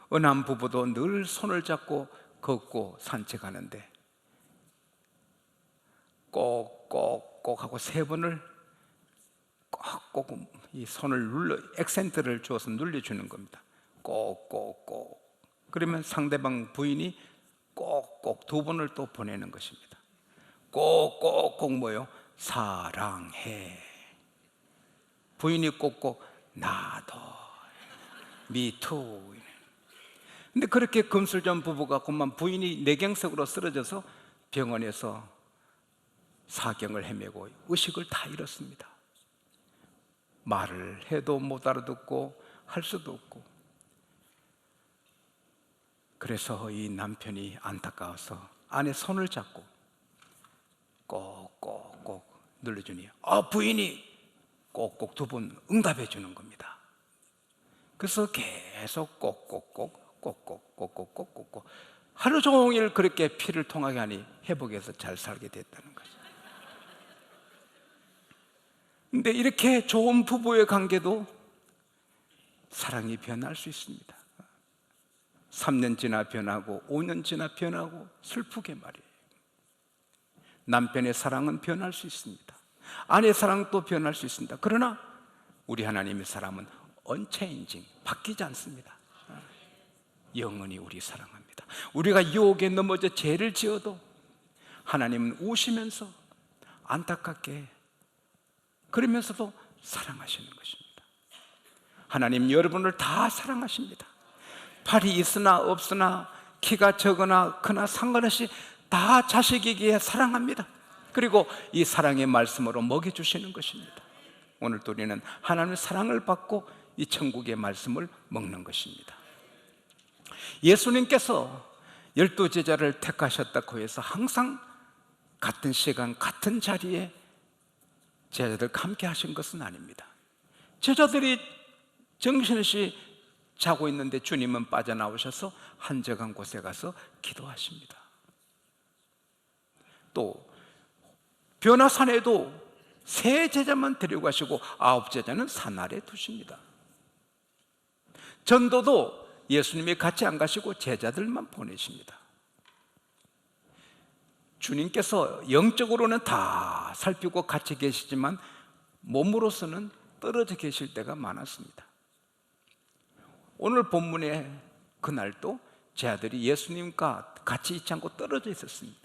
어느 한 부부도 늘 손을 잡고 걷고 산책하는데 꼭꼭꼭 하고 3번을 꼭꼭 이 손을 눌러 액센트를 주어서 눌려주는 겁니다. 꼭꼭꼭. 그러면 상대방 부인이 꼭꼭 2번을 또 보내는 것입니다. 꼭꼭꼭 뭐요? 사랑해. 부인이 꼭꼭 나도, me too. 근데 그렇게 금술전 부부가 그만 부인이 뇌경색으로 쓰러져서 병원에서 사경을 헤매고 의식을 다 잃었습니다. 말을 해도 못 알아듣고 할 수도 없고. 그래서 이 남편이 안타까워서 아내 손을 잡고 꼭꼭꼭 눌러주니 부인이 꼭꼭 2번 응답해 주는 겁니다. 그래서 계속 꼭꼭꼭 꼭꼭꼭꼭꼭꼭 하루 종일 그렇게 피를 통하게 하니 회복해서 잘 살게 됐다는 거죠. 근데 이렇게 좋은 부부의 관계도 사랑이 변할 수 있습니다. 3년 지나 변하고 5년 지나 변하고 슬프게 말이에요. 남편의 사랑은 변할 수 있습니다. 아내의 사랑도 변할 수 있습니다. 그러나 우리 하나님의 사랑은 unchanging, 바뀌지 않습니다. 영원히 우리 사랑합니다. 우리가 유혹에 넘어져 죄를 지어도 하나님은 우시면서 안타깝게 그러면서도 사랑하시는 것입니다. 하나님 여러분을 다 사랑하십니다. 팔이 있으나 없으나 키가 적으나 크나 상관없이 다 자식이기에 사랑합니다. 그리고 이 사랑의 말씀으로 먹여주시는 것입니다. 오늘도 우리는 하나님의 사랑을 받고 이 천국의 말씀을 먹는 것입니다. 예수님께서 12제자를 택하셨다고 해서 항상 같은 시간 같은 자리에 제자들과 함께 하신 것은 아닙니다. 제자들이 정신없이 자고 있는데 주님은 빠져나오셔서 한적한 곳에 가서 기도하십니다. 또 변화산에도 3제자만 데리고 가시고 9제자는 산 아래 두십니다. 전도도 예수님이 같이 안 가시고 제자들만 보내십니다. 주님께서 영적으로는 다 살피고 같이 계시지만 몸으로서는 떨어져 계실 때가 많았습니다. 오늘 본문의 그날도 제자들이 예수님과 같이 있지 않고 떨어져 있었습니다.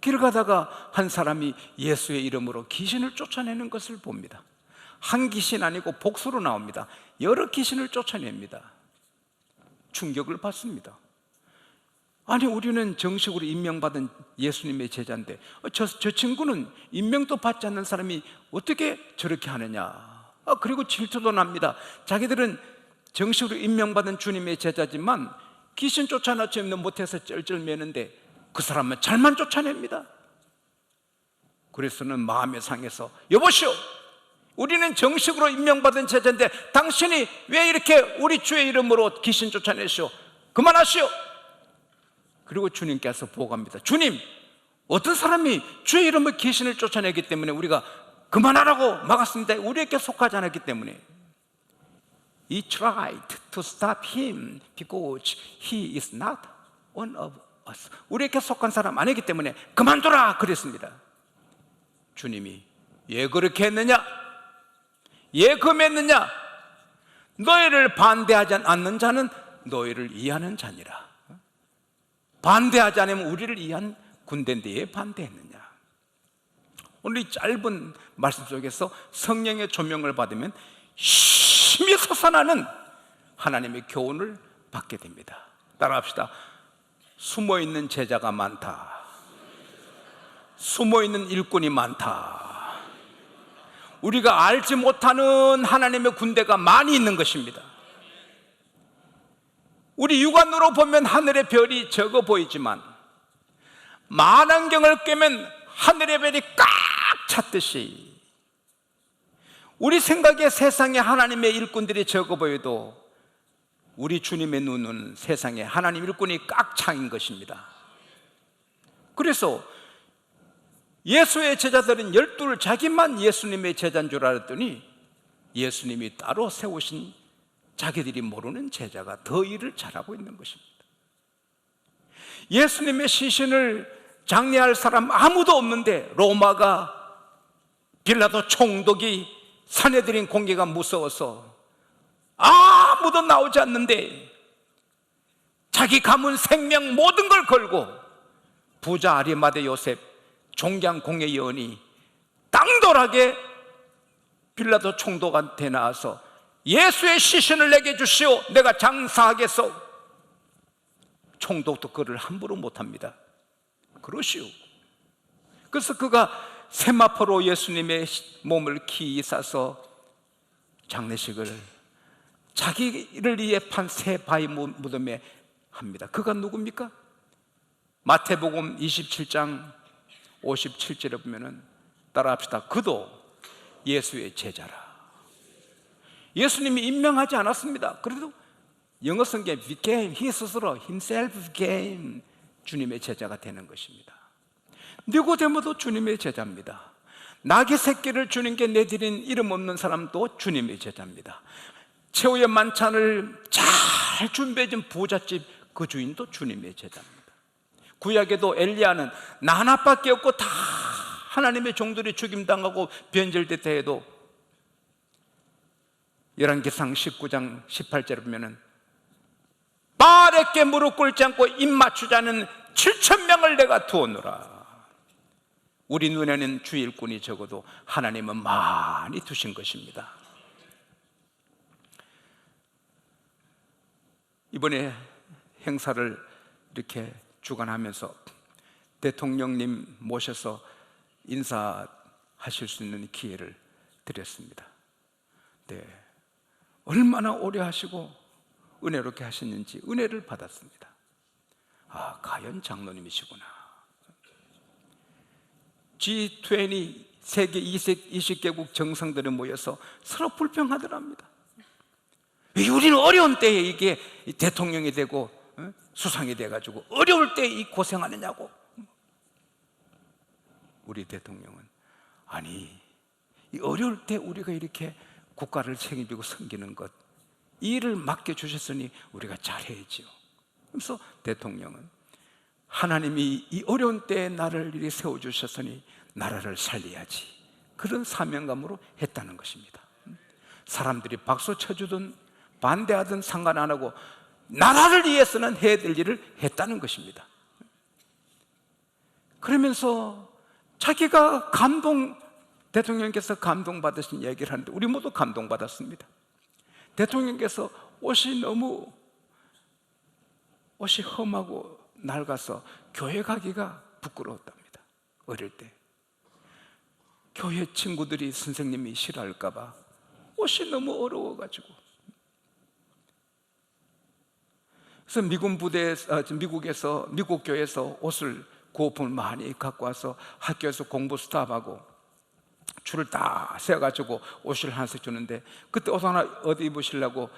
길 가다가 한 사람이 예수의 이름으로 귀신을 쫓아내는 것을 봅니다. 한 귀신 아니고 복수로 나옵니다. 여러 귀신을 쫓아냅니다. 충격을 받습니다. 아니 우리는 정식으로 임명받은 예수님의 제자인데 저 친구는 임명도 받지 않는 사람이 어떻게 저렇게 하느냐. 그리고 질투도 납니다. 자기들은 정식으로 임명받은 주님의 제자지만 귀신 쫓아내지 못해서 쩔쩔매는데 그 사람은 잘만 쫓아냅니다. 그래서는 마음에 상해서 여보시오, 우리는 정식으로 임명받은 제자인데 당신이 왜 이렇게 우리 주의 이름으로 귀신 쫓아내시오? 그만하시오. 그리고 주님께서 보고합니다. 주님, 어떤 사람이 주의 이름으로 귀신을 쫓아내기 때문에 우리가 그만하라고 막았습니다. 우리에게 속하지 않았기 때문에. He tried to stop him because he is not one of us. 우리에게 속한 사람 아니기 때문에 그만둬라 그랬습니다. 주님이 왜 그렇게 했느냐? 왜 금했느냐? 너희를 반대하지 않는 자는 너희를 이해하는 자니라. 반대하지 않으면 우리를 이해한 군대인데 왜 반대했느냐? 오늘 이 짧은 말씀 속에서 성령의 조명을 받으면 힘이 솟아나는 하나님의 교훈을 받게 됩니다. 따라합시다. 숨어있는 제자가 많다. 숨어있는 일꾼이 많다. 우리가 알지 못하는 하나님의 군대가 많이 있는 것입니다. 우리 육안으로 보면 하늘의 별이 적어 보이지만 만안경을 꿰면 하늘의 별이 꽉 찼듯이 우리 생각에 세상에 하나님의 일꾼들이 적어 보여도 우리 주님의 눈은 세상에 하나님 일꾼이 꽉 차인 것입니다. 그래서 예수의 제자들은 12를 자기만 예수님의 제자인 줄 알았더니 예수님이 따로 세우신 자기들이 모르는 제자가 더 일을 잘하고 있는 것입니다. 예수님의 시신을 장례할 사람 아무도 없는데 로마가 빌라도 총독이 사내들인 공기가 무서워서 아무도 나오지 않는데 자기 가문 생명 모든 걸 걸고 부자 아리마대 요셉 종경 공회 의원이 땅돌하게 빌라도 총독한테 나와서 예수의 시신을 내게 주시오, 내가 장사하겠소. 총독도 그를 함부로 못합니다. 그러시오. 그래서 그가 세마포로 예수님의 몸을 기이 싸서 장례식을 자기를 위해 판 새 바위 무덤에 합니다. 그가 누굽니까? 마태복음 27장 57절에 보면은 따라합시다. 그도 예수의 제자라. 예수님이 임명하지 않았습니다. 그래도 영어 성경에 became, 히 스스로 himself became 주님의 제자가 되는 것입니다. 니고데모도 주님의 제자입니다. 낙의 새끼를 주님께 내드린 이름 없는 사람도 주님의 제자입니다. 최후의 만찬을 잘 준비해준 부잣집 그 주인도 주님의 제자입니다. 구약에도 엘리야는 나 하나밖에 없고 다 하나님의 종들이 죽임당하고 변절됐다 해도 열왕기상 19장 18절에 보면은 바알에게 무릎 꿇지 않고 입 맞추지 않은 7,000명을 내가 두었노라. 우리 눈에는 주 일꾼이 적어도 하나님은 많이 두신 것입니다. 이번에 행사를 이렇게 주관하면서 대통령님 모셔서 인사하실 수 있는 기회를 드렸습니다. 네, 얼마나 오래 하시고 은혜롭게 하셨는지 은혜를 받았습니다. 아, 가연 장로님이시구나. G20 세계 20개국 정상들이 모여서 서로 불평하더랍니다. 우리는 어려운 때에 이게 대통령이 되고 수상이 돼가지고 어려울 때 이 고생하느냐고. 우리 대통령은 아니, 이 어려울 때 우리가 이렇게 국가를 책임지고 섬기는 것, 이 일을 맡겨주셨으니 우리가 잘해야지요. 그래서 대통령은 하나님이 이 어려운 때에 나를 이렇게 세워주셨으니 나라를 살려야지, 그런 사명감으로 했다는 것입니다. 사람들이 박수 쳐주든 반대하든 상관 안 하고 나라를 위해서는 해야 될 일을 했다는 것입니다. 그러면서 자기가 대통령께서 감동받으신 얘기를 하는데 우리 모두 감동받았습니다. 대통령께서 옷이 험하고 낡아서 교회 가기가 부끄러웠답니다. 어릴 때 교회 친구들이 선생님이 싫어할까 봐 옷이 너무 어려워가지고. 그래서 미국 교회에서 옷을 구호품을 많이 갖고 와서 학교에서 공부 스탑하고 줄을 다 세워가지고 옷을 하나씩 주는데, 그때 옷 하나 어디 입으시려고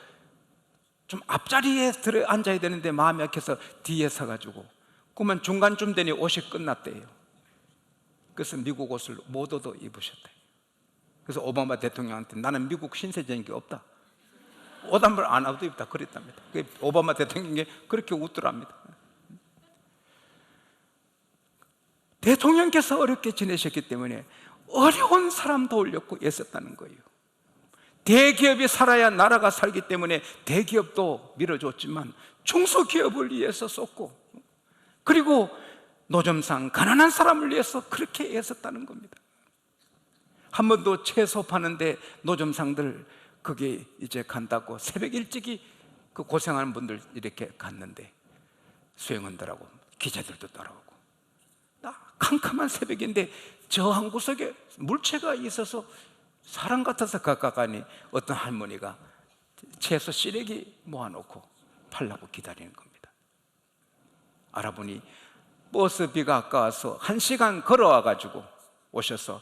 좀 앞자리에 들어 앉아야 되는데 마음이 약해서 뒤에 서가지고, 그러면 중간쯤 되니 옷이 끝났대요. 그래서 미국 옷을 못 얻어 입으셨대요. 그래서 오바마 대통령한테 나는 미국 신세적인 게 없다, 옷 한 벌 안 얻어 입다 그랬답니다. 오바마 대통령이 그렇게 웃더랍니다. 대통령께서 어렵게 지내셨기 때문에 어려운 사람 도우려고 애썼다는 거예요. 대기업이 살아야 나라가 살기 때문에 대기업도 밀어줬지만 중소기업을 위해서 썼고, 그리고 노점상 가난한 사람을 위해서 그렇게 애썼다는 겁니다. 한 번도 채소 파는데 노점상들 거기 이제 간다고 새벽 일찍이 그 고생하는 분들 이렇게 갔는데 수행원들하고 기자들도 따라오고, 캄캄한 새벽인데 저 한 구석에 물체가 있어서 사람 같아서 가까이 어떤 할머니가 채소 쓰레기 모아놓고 팔라고 기다리는 겁니다. 알아보니 버스비가 아까워서 1시간 걸어와가지고 오셔서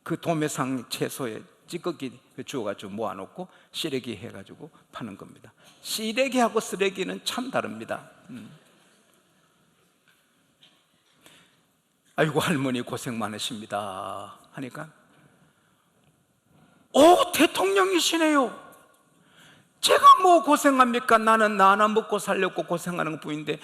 그 도매상 채소에 찌꺼기 주워가지고 모아놓고 쓰레기 해가지고 파는 겁니다. 쓰레기하고 쓰레기는 참 다릅니다. 아이고 할머니 고생 많으십니다 하니까, 오 대통령이시네요. 제가 뭐 고생합니까? 나는 나 하나 먹고 살려고 고생하는 것뿐인데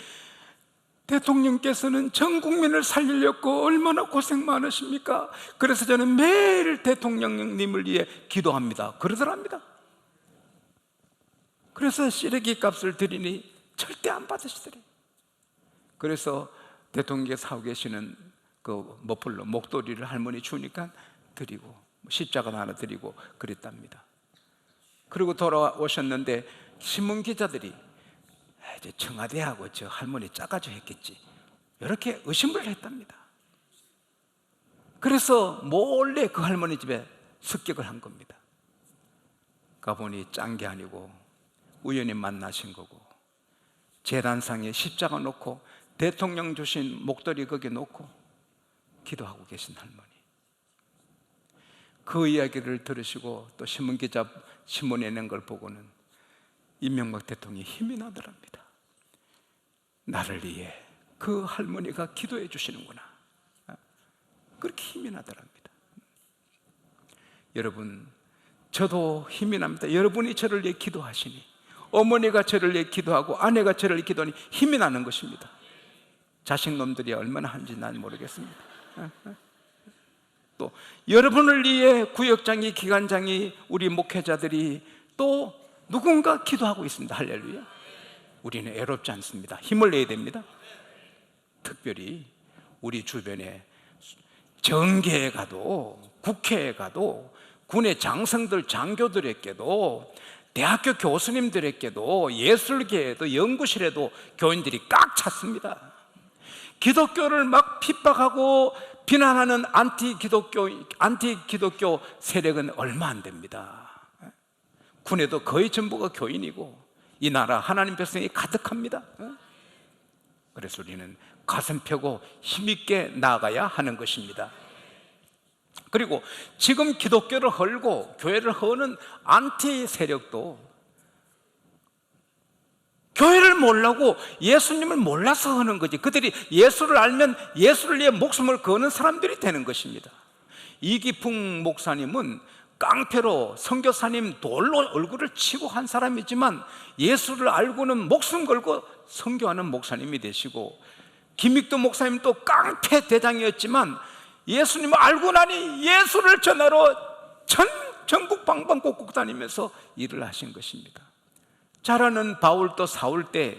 대통령께서는 전 국민을 살리려고 얼마나 고생 많으십니까? 그래서 저는 매일 대통령님을 위해 기도합니다. 그러더랍니다. 그래서 시래기 값을 드리니 절대 안 받으시더래요. 그래서 대통령께서 하고 계시는 그 머플러, 목도리를 할머니 주니까 드리고 십자가 하나 드리고 그랬답니다. 그리고 돌아오셨는데 신문 기자들이 이제 청와대하고 저 할머니 짜가지고 했겠지, 이렇게 의심을 했답니다. 그래서 몰래 그 할머니 집에 습격을 한 겁니다. 가보니 짠 게 아니고 우연히 만나신 거고, 제단상에 십자가 놓고 대통령 주신 목도리 거기 놓고 기도하고 계신 할머니, 그 이야기를 들으시고 또 신문기자 신문에 낸 걸 보고는 이명박 대통령이 힘이 나더랍니다. 나를 위해 그 할머니가 기도해 주시는구나, 그렇게 힘이 나더랍니다. 여러분, 저도 힘이 납니다. 여러분이 저를 위해 기도하시니, 어머니가 저를 위해 기도하고 아내가 저를 위해 기도하니 힘이 나는 것입니다. 자식놈들이 얼마나 한지 난 모르겠습니다. 또 여러분을 위해 구역장이, 기관장이, 우리 목회자들이 또 누군가 기도하고 있습니다. 할렐루야. 우리는 애롭지 않습니다. 힘을 내야 됩니다. 특별히 우리 주변에 정계에 가도, 국회에 가도, 군의 장성들, 장교들에게도, 대학교 교수님들에게도, 예술계에도, 연구실에도 교인들이 꽉 찼습니다. 기독교를 막 핍박하고 비난하는 안티 기독교 세력은 얼마 안 됩니다. 군에도 거의 전부가 교인이고 이 나라 하나님 백성이 가득합니다. 그래서 우리는 가슴 펴고 힘있게 나아가야 하는 것입니다. 그리고 지금 기독교를 헐고 교회를 허는 안티 세력도 교회를 몰라고 예수님을 몰라서 하는 거지. 그들이 예수를 알면 예수를 위해 목숨을 거는 사람들이 되는 것입니다. 이기풍 목사님은 깡패로 선교사님 돌로 얼굴을 치고 한 사람이지만 예수를 알고는 목숨 걸고 선교하는 목사님이 되시고, 김익도 목사님도 깡패 대장이었지만 예수님을 알고 나니 예수를 전하러 전국 방방곡곡 다니면서 일을 하신 것입니다. 잘하는 바울도 사울 때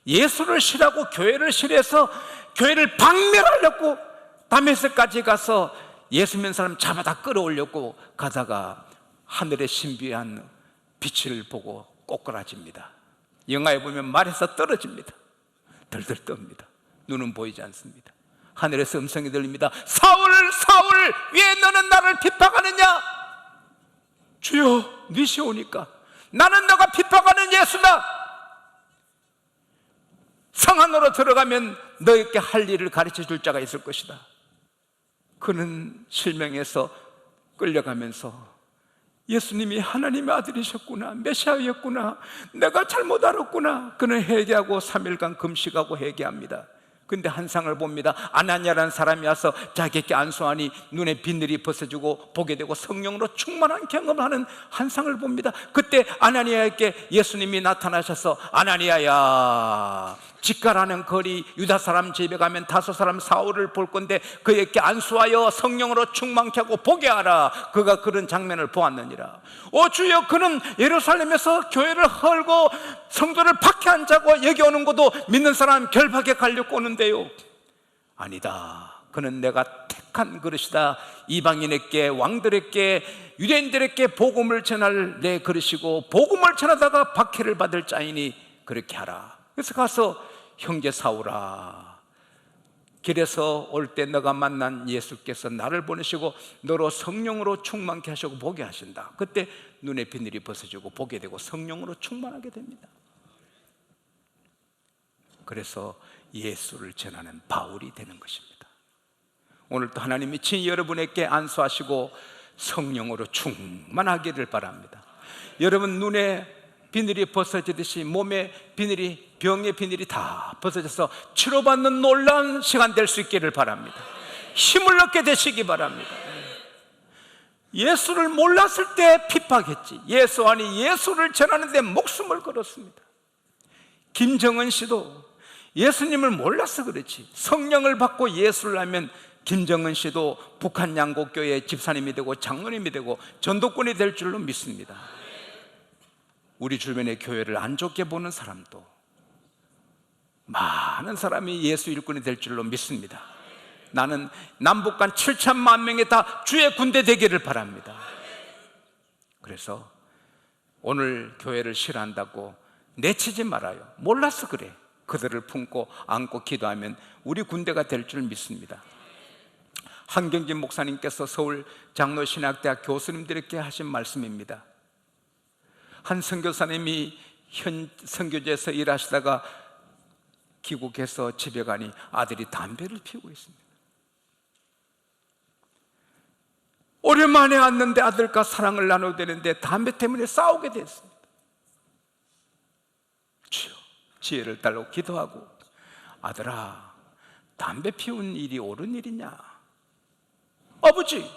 예수를 싫어하고 교회를 싫어해서 교회를 박멸하려고 다메섹까지 가서 예수 믿는 사람 잡아다 끌어올려고 가다가 하늘의 신비한 빛을 보고 꼬꾸라집니다. 영화에 보면 말에서 떨어집니다. 덜덜 떱니다. 눈은 보이지 않습니다. 하늘에서 음성이 들립니다. 사울 사울, 왜 너는 나를 핍박하느냐? 주여, 니시오니까 나는 너가 핍박하는 예수다. 성 안으로 들어가면 너에게 할 일을 가르쳐 줄 자가 있을 것이다. 그는 실명해서 끌려가면서 예수님이 하나님의 아들이셨구나, 메시아였구나, 내가 잘못 알았구나. 그는 회개하고 3일간 금식하고 회개합니다. 근데 한 상을 봅니다. 아나니아라는 사람이 와서 자기에게 안수하니 눈에 비늘이 벗어지고 보게 되고 성령으로 충만한 경험을 하는 한 상을 봅니다. 그때 아나니아에게 예수님이 나타나셔서, 아나니아야, 직가라는 거리 유다 사람 집에 가면 다섯 사람 사울을 볼 건데 그에게 안수하여 성령으로 충만케 하고 보게 하라. 그가 그런 장면을 보았느니라. 오 주여, 그는 예루살렘에서 교회를 헐고 성도를 박해한자고 여기 오는 것도 믿는 사람 결박에 가려고 오는데요. 아니다, 그는 내가 택한 그릇이다. 이방인에게, 왕들에게, 유대인들에게 복음을 전할 내 그릇이고 복음을 전하다가 박해를 받을 자이니 그렇게 하라. 그래서 가서 형제 사울아, 길에서 올 때 너가 만난 예수께서 나를 보내시고 너로 성령으로 충만케 하시고 보게 하신다. 그때 눈에 비늘이 벗어지고 보게 되고 성령으로 충만하게 됩니다. 그래서 예수를 전하는 바울이 되는 것입니다. 오늘도 하나님이 친히 여러분에게 안수하시고 성령으로 충만하기를 바랍니다. 여러분 눈에 비늘이 벗어지듯이 몸에 비늘이, 병의 비늘이 다 벗어져서 치료받는 놀라운 시간 될 수 있기를 바랍니다. 힘을 얻게 되시기 바랍니다. 예수를 몰랐을 때 핍박했지. 예수 아니 예수를 전하는데 목숨을 걸었습니다. 김정은 씨도 예수님을 몰라서 그렇지, 성령을 받고 예수를 알면 김정은 씨도 북한 양곡교회 집사님이 되고 장로님이 되고 전도꾼이 될 줄로 믿습니다. 우리 주변의 교회를 안 좋게 보는 사람도 많은 사람이 예수 일꾼이 될 줄로 믿습니다. 나는 남북한 7천만 명이 다 주의 군대 되기를 바랍니다. 그래서 오늘 교회를 싫어한다고 내치지 말아요. 몰라서 그래. 그들을 품고 안고 기도하면 우리 군대가 될 줄 믿습니다. 한경진 목사님께서 서울 장로신학대학 교수님들에게 하신 말씀입니다. 한 선교사님이 현 선교제에서 일하시다가 귀국해서 집에 가니 아들이 담배를 피우고 있습니다. 오랜만에 왔는데 아들과 사랑을 나눠야 되는데 담배 때문에 싸우게 됐습니다. 주여 지혜를 달라고 기도하고, 아들아 담배 피운 일이 옳은 일이냐? 아버지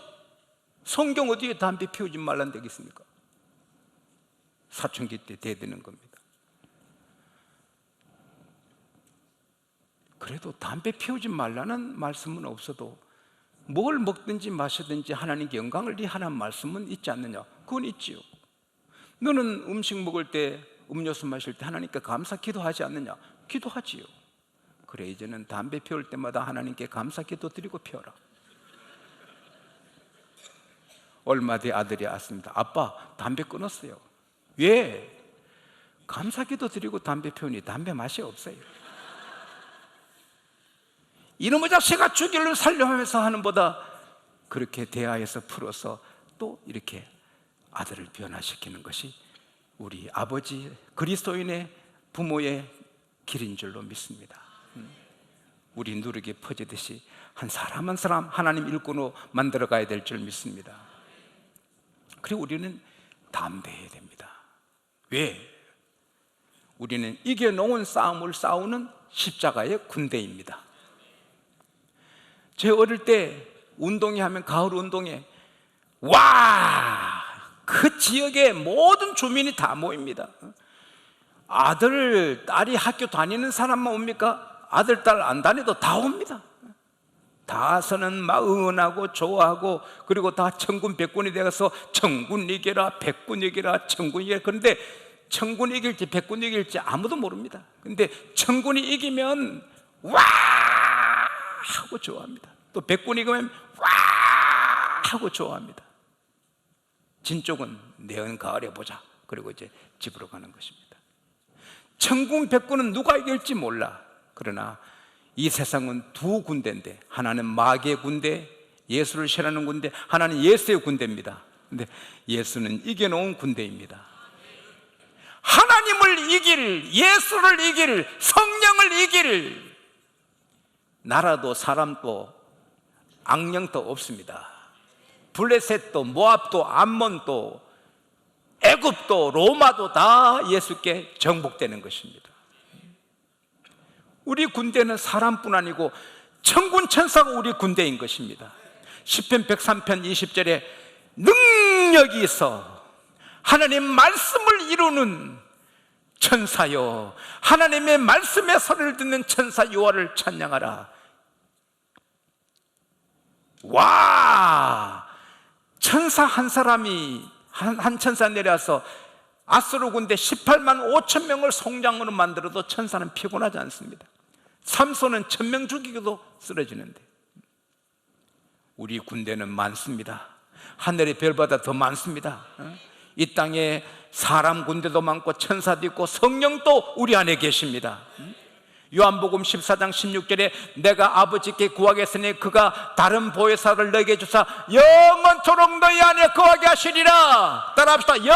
성경 어디에 담배 피우지 말란 데 있습니까? 사춘기 때 대드는 겁니다. 그래도 담배 피우지 말라는 말씀은 없어도 뭘 먹든지 마시든지 하나님께 영광을 위하는 말씀은 있지 않느냐? 그건 있지요. 너는 음식 먹을 때 음료수 마실 때 하나님께 감사 기도하지 않느냐? 기도하지요. 그래 이제는 담배 피울 때마다 하나님께 감사 기도 드리고 피워라. 얼마 뒤에 아들이 왔습니다. 아빠 담배 끊었어요. 왜? 감사 기도 드리고 담배 피우니 담배 맛이 없어요. 이놈의 자식아 죽일로 살려하면서 하는 보다 그렇게 대화해서 풀어서 또 이렇게 아들을 변화시키는 것이 우리 아버지 그리스도인의 부모의 길인 줄로 믿습니다. 우리 누르게 퍼지듯이 한 사람 한 사람 하나님 일꾼으로 만들어 가야 될 줄 믿습니다. 그리고 우리는 담대해야 됩니다. 왜? 우리는 이겨놓은 싸움을 싸우는 십자가의 군대입니다. 제 어릴 때 운동회 하면 가을 운동회, 와! 그 지역의 모든 주민이 다 모입니다. 아들, 딸이 학교 다니는 사람만 옵니까? 아들, 딸 안 다녀도 다 옵니다. 다서는 막 응원하고 좋아하고, 그리고 다 천군 백군이 되어서 천군 이겨라, 백군 이겨라, 천군 이겨라. 그런데 천군이 이길지 백군이 이길지 아무도 모릅니다. 근데 천군이 이기면 와! 하고 좋아합니다. 또 백군이 이기면 와! 하고 좋아합니다. 진쪽은 내년 가을에 보자. 그리고 이제 집으로 가는 것입니다. 천군 백군은 누가 이길지 몰라. 그러나 이 세상은 두 군대인데, 하나는 마귀의 군대, 예수를 싫어하는 군대, 하나는 예수의 군대입니다. 근데 예수는 이겨놓은 군대입니다. 하나님을 이길, 예수를 이길, 성령을 이길 나라도 사람도 악령도 없습니다. 블레셋도 모압도 암몬도 애굽도 로마도 다 예수께 정복되는 것입니다. 우리 군대는 사람뿐 아니고 천군 천사가 우리 군대인 것입니다. 시편 103편 20절에 능력이 있어 하나님 말씀을 이루는 천사여, 하나님의 말씀의 소리를 듣는 천사 여호와를 찬양하라. 와! 천사 한 사람이 한 천사 내려와서 아수르 군대 18만 5천 명을 송장으로 만들어도 천사는 피곤하지 않습니다. 삼손은 1000명 죽이고도 쓰러지는데 우리 군대는 많습니다. 하늘의 별보다 더 많습니다. 이 땅에 사람 군대도 많고 천사도 있고 성령도 우리 안에 계십니다. 요한복음 14장 16절에 내가 아버지께 구하겠으니 그가 다른 보혜사를 너에게 주사 영원토록 너희 안에 거하게 하시리라. 따라합시다.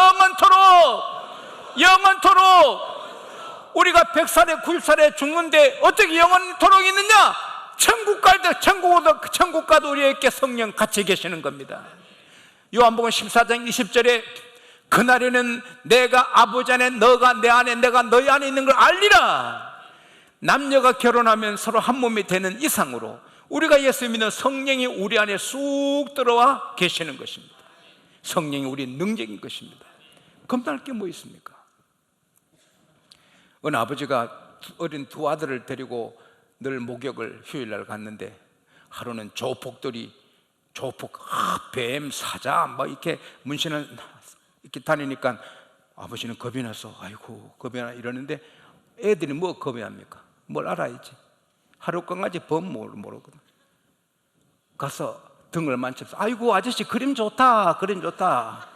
영원토록. 우리가 100살에 90살에 죽는데 어떻게 영원토록 있느냐? 천국 가도 우리에게 성령 같이 계시는 겁니다. 요한복음 14장 20절에 그날에는 내가 아버지 안에 너가 내 안에 내가 너희 안에 있는 걸 알리라. 남녀가 결혼하면 서로 한 몸이 되는 이상으로 우리가 예수 믿는 성령이 우리 안에 쑥 들어와 계시는 것입니다. 성령이 우리 능력인 것입니다. 겁날 게 뭐 있습니까? 어느 아버지가 어린 두 아들을 데리고 늘 목욕을 휴일날 갔는데, 하루는 조폭들이 뱀, 사자 뭐 이렇게 문신을 이렇게 다니니까 아버지는 겁이 나서 아이고 겁이 나 이러는데, 애들이 뭐 겁이 납니까? 뭘 알아야지. 하루 강아지 범 모르거든. 가서 등을 만져서 아이고 아저씨 그림 좋다, 그림 좋다.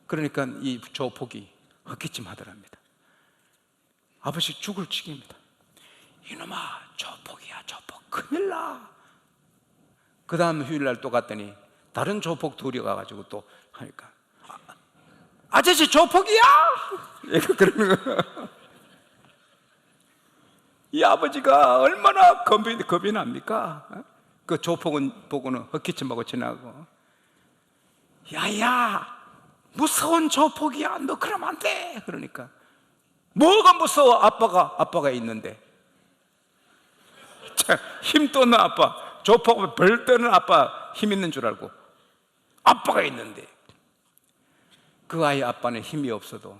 그러니까 이 조폭이 헛기침 하더랍니다. 아버지 죽을 지깁니다. 이놈아 조폭이야, 조폭 큰일 나. 그 다음 휴일날 또 갔더니 다른 조폭 둘이 가가지고 또 하니까 아저씨 조폭이야? 그러는 거야. 이 아버지가 얼마나 겁이 납니까? 그 조폭은 보고는 헛기침하고 지나고, 야야 무서운 조폭이야, 너 그러면 안 돼. 그러니까 뭐가 무서워? 아빠가 있는데. 힘 떠는 아빠, 조폭은 벌 떠는 아빠 힘 있는 줄 알고 아빠가 있는데. 그 아이 아빠는 힘이 없어도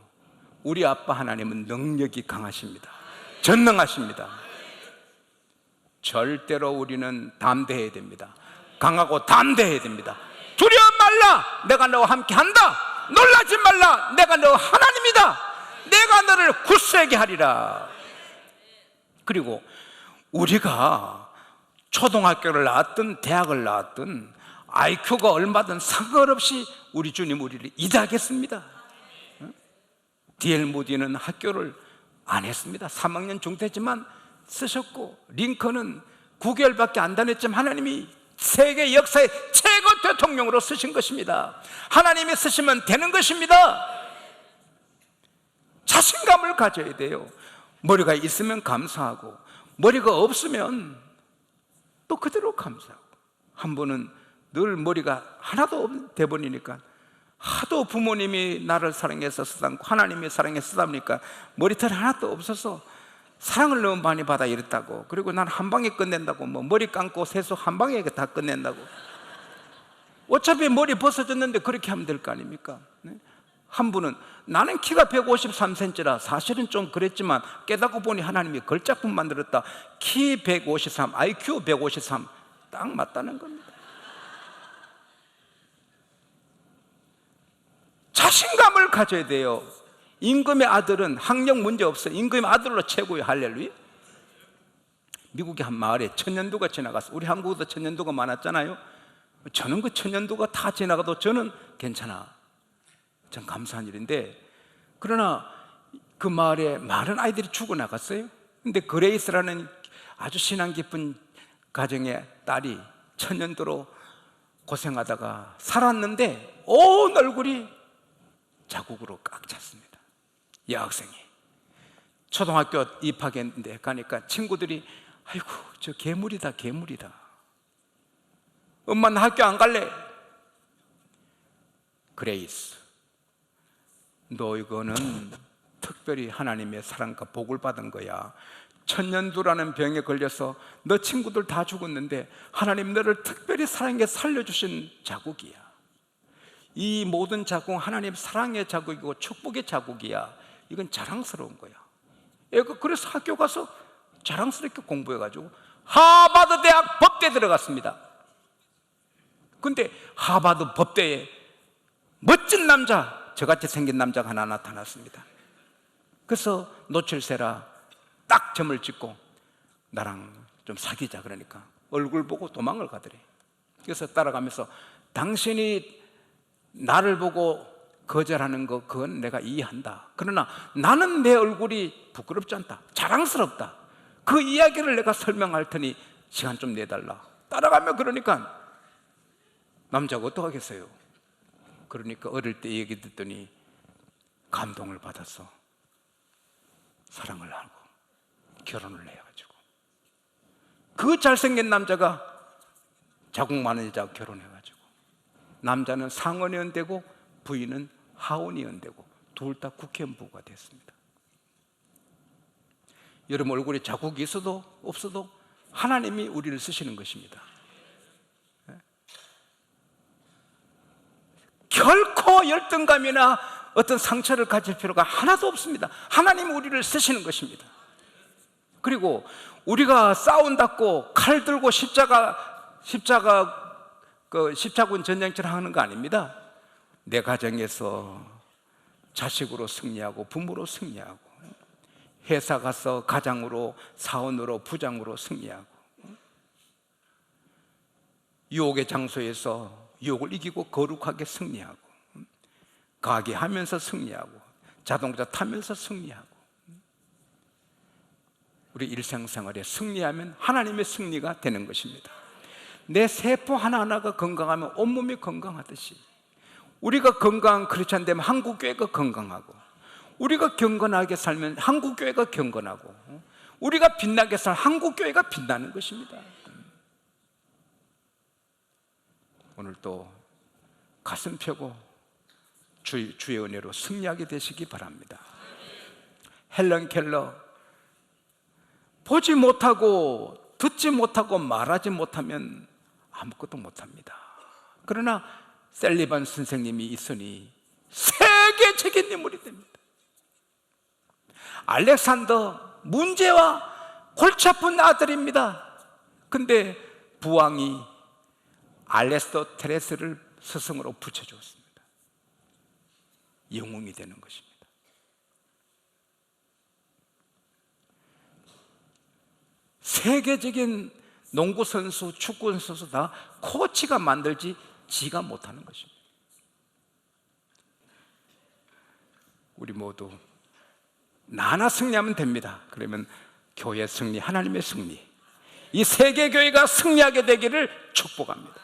우리 아빠 하나님은 능력이 강하십니다. 전능하십니다. 절대로 우리는 담대해야 됩니다. 강하고 담대해야 됩니다. 두려워 말라, 내가 너와 함께 한다. 놀라지 말라, 내가 너 하나님이다. 내가 너를 굳세게 하리라. 그리고 우리가 초등학교를 나왔든 대학을 나왔든 IQ가 얼마든 상관없이 우리 주님 우리를 이해하겠습니다. D.L. 모디는 학교를 안 했습니다. 3학년 중퇴지만 쓰셨고, 링컨은 9개월밖에 안 다녔지만 하나님이 세계 역사의 최고 대통령으로 쓰신 것입니다. 하나님이 쓰시면 되는 것입니다. 자신감을 가져야 돼요. 머리가 있으면 감사하고, 머리가 없으면 또 그대로 감사하고. 한 분은 늘 머리가 하나도 돼버리니까, 하도 부모님이 나를 사랑해서 쓰다 않고 하나님이 사랑해서 쓰다 보니까 머리털 하나도 없어서 사랑을 너무 많이 받아 이랬다고. 그리고 난 한 방에 끝낸다고, 뭐 머리 감고 세수 한 방에 다 끝낸다고. 어차피 머리 벗어졌는데 그렇게 하면 될 거 아닙니까? 한 분은 나는 키가 153cm라 사실은 좀 그랬지만 깨닫고 보니 하나님이 걸작품 만들었다. 키 153, IQ 153 딱 맞다는 겁니다. 자신감을 가져야 돼요. 임금의 아들은 학력 문제 없어요. 임금의 아들로 최고의 할렐루야. 미국의 한 마을에 천년두가 지나갔어요. 우리 한국도 천년두가 많았잖아요. 저는 그 천년두가 다 지나가도 저는 괜찮아. 참 감사한 일인데, 그러나 그 마을에 많은 아이들이 죽어나갔어요. 근데 그레이스라는 아주 신앙 깊은 가정의 딸이 천년두로 고생하다가 살았는데 온 얼굴이 자국으로 꽉 찼습니다. 여학생이 초등학교 입학했는데 가니까 친구들이 아이고 저 괴물이다, 괴물이다. 엄마 나 학교 안 갈래. 그레이스, 너 이거는 특별히 하나님의 사랑과 복을 받은 거야. 천년두라는 병에 걸려서 너 친구들 다 죽었는데 하나님 너를 특별히 사랑해 살려주신 자국이야. 이 모든 자국은 하나님 사랑의 자국이고 축복의 자국이야. 이건 자랑스러운 거야. 그래서 학교 가서 자랑스럽게 공부해가지고 하버드 대학 법대 들어갔습니다. 근데 하버드 법대에 멋진 남자, 저같이 생긴 남자가 하나 나타났습니다. 그래서 노출세라 딱 점을 찍고 나랑 좀 사귀자 그러니까 얼굴 보고 도망을 가더래. 그래서 따라가면서 당신이 나를 보고 거절하는 거 그건 내가 이해한다. 그러나 나는 내 얼굴이 부끄럽지 않다, 자랑스럽다. 그 이야기를 내가 설명할 테니 시간 좀 내달라. 따라가면 그러니까 남자가 어떡하겠어요? 그러니까 어릴 때 얘기 듣더니 감동을 받아서 사랑을 하고 결혼을 해가지고 그 잘생긴 남자가 자국 많은 여자하고 결혼해가지고 남자는 상원의원 되고 부인은 하원의원 되고 둘 다 국회의원부가 됐습니다. 여러분 얼굴에 자국이 있어도 없어도 하나님이 우리를 쓰시는 것입니다. 결코 열등감이나 어떤 상처를 가질 필요가 하나도 없습니다. 하나님 우리를 쓰시는 것입니다. 그리고 우리가 싸운다고 칼 들고 십자군 전쟁처럼 하는 거 아닙니다. 내 가정에서 자식으로 승리하고 부모로 승리하고, 회사 가서 가장으로, 사원으로, 부장으로 승리하고, 유혹의 장소에서 유혹을 이기고 거룩하게 승리하고, 가게 하면서 승리하고, 자동차 타면서 승리하고, 우리 일상생활에 승리하면 하나님의 승리가 되는 것입니다. 내 세포 하나하나가 건강하면 온몸이 건강하듯이, 우리가 건강한 크리스찬 되면 한국교회가 건강하고, 우리가 경건하게 살면 한국교회가 경건하고, 우리가 빛나게 살 한국교회가 빛나는 것입니다. 오늘 또 가슴 펴고 주의 은혜로 승리하게 되시기 바랍니다. 헬런 켈러, 보지 못하고 듣지 못하고 말하지 못하면 아무것도 못합니다. 그러나 셀리반 선생님이 있으니 세계적인 인물이 됩니다. 알렉산더, 문제와 골치 아픈 아들입니다. 근데 부왕이 알레스토테레스를 스승으로 붙여주었습니다. 영웅이 되는 것입니다. 세계적인 농구선수, 축구선수 다 코치가 만들지 지가 못하는 것입니다. 우리 모두 나나 승리하면 됩니다. 그러면 교회 승리, 하나님의 승리, 이 세계교회가 승리하게 되기를 축복합니다.